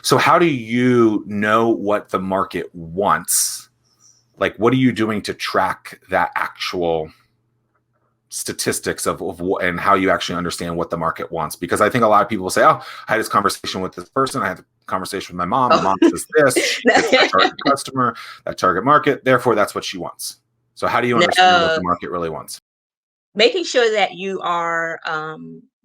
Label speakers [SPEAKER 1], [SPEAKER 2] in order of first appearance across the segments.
[SPEAKER 1] So how do you know what the market wants? Like, what are you doing to track that actual statistics of what, and how you actually understand what the market wants? Because I think a lot of people will say, oh, I had this conversation with this person. I had a conversation with my mom. My mom says this, she gets that target customer, that target market. Therefore, that's what she wants. So how do you understand what the market really wants?
[SPEAKER 2] Making sure that you are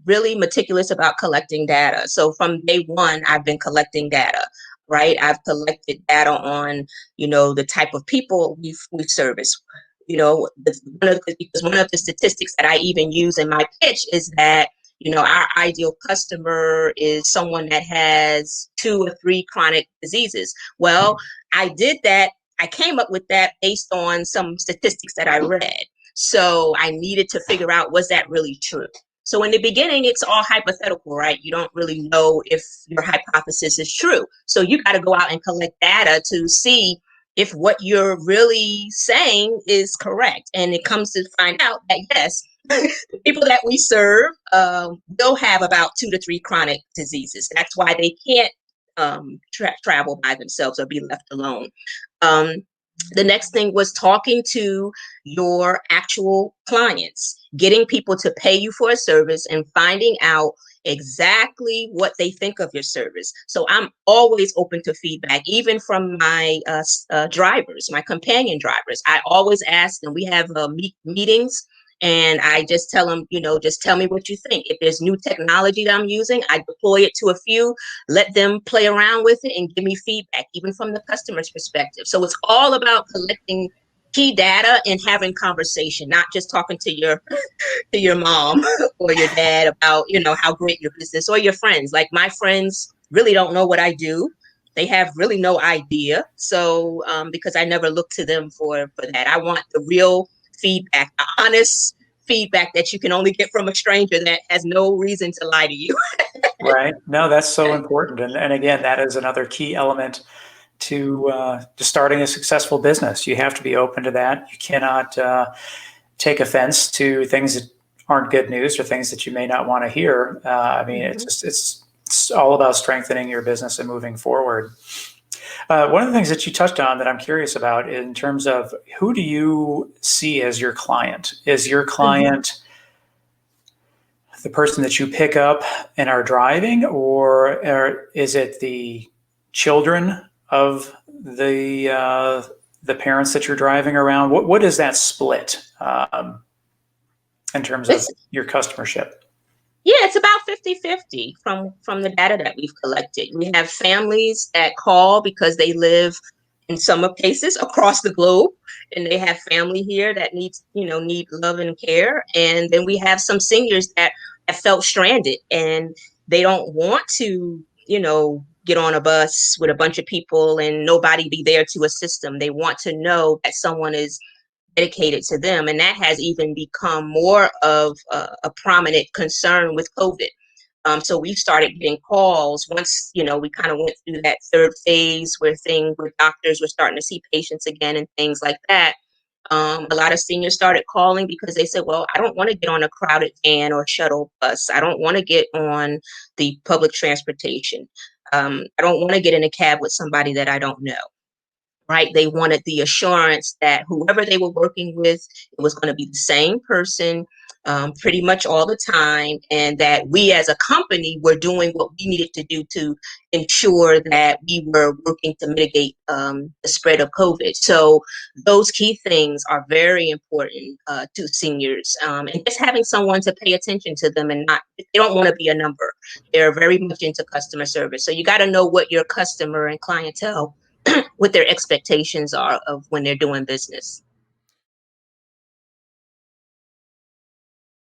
[SPEAKER 2] really meticulous about collecting data. So from day one, I've been collecting data, right? I've collected data on, the type of people we service. Because one of the statistics that I even use in my pitch is that, our ideal customer is someone that has 2 or 3 chronic diseases. Well, I did that. I came up with that based on some statistics that I read. So I needed to figure out, was that really true? So in the beginning, it's all hypothetical, right? You don't really know if your hypothesis is true. So you got to go out and collect data to see if what you're really saying is correct. And it comes to find out that, yes, the people that we serve will have about 2 to 3 chronic diseases. That's why they can't travel by themselves or be left alone. The next thing was talking to your actual clients, getting people to pay you for a service and finding out exactly what they think of your service. So I'm always open to feedback, even from my drivers, my companion drivers. I always ask them, we have meetings, and I just tell them, just tell me what you think. If there's new technology that I'm using, I deploy it to a few, let them play around with it and give me feedback, even from the customer's perspective. So it's all about collecting key data and having conversation, not just talking to your mom or your dad about, how great your business, or your friends. Like, my friends really don't know what I do. They have really no idea. So because I never look to them for that. I want the real feedback, the honest feedback that you can only get from a stranger that has no reason to lie to you.
[SPEAKER 3] Right. No, that's so important. And again, that is another key element to starting a successful business. You have to be open to that. You cannot take offense to things that aren't good news or things that you may not want to hear. It's all about strengthening your business and moving forward. One of the things that you touched on that I'm curious about in terms of, who do you see as your client? Is your client the person that you pick up and are driving, or is it the children of the parents that you're driving around? What is that split in terms of your customership?
[SPEAKER 2] Yeah, it's about 50-50 from the data that we've collected. We have families that call because they live in some cases across the globe, and they have family here that need love and care. And then we have some seniors that have felt stranded, and they don't want to, get on a bus with a bunch of people and nobody be there to assist them. They want to know that someone is dedicated to them. And that has even become more of a prominent concern with COVID. So we started getting calls once, we kind of went through that third phase where doctors were starting to see patients again and things like that. A lot of seniors started calling because they said, well, I don't want to get on a crowded van or shuttle bus. I don't want to get on the public transportation. I don't want to get in a cab with somebody that I don't know. Right? They wanted the assurance that whoever they were working with, it was going to be the same person pretty much all the time, and that we as a company were doing what we needed to do to ensure that we were working to mitigate the spread of COVID. So those key things are very important to seniors, and just having someone to pay attention to them, and they don't want to be a number. They're very much into customer service. So you got to know what your customer and clientele what their expectations are of when they're doing business.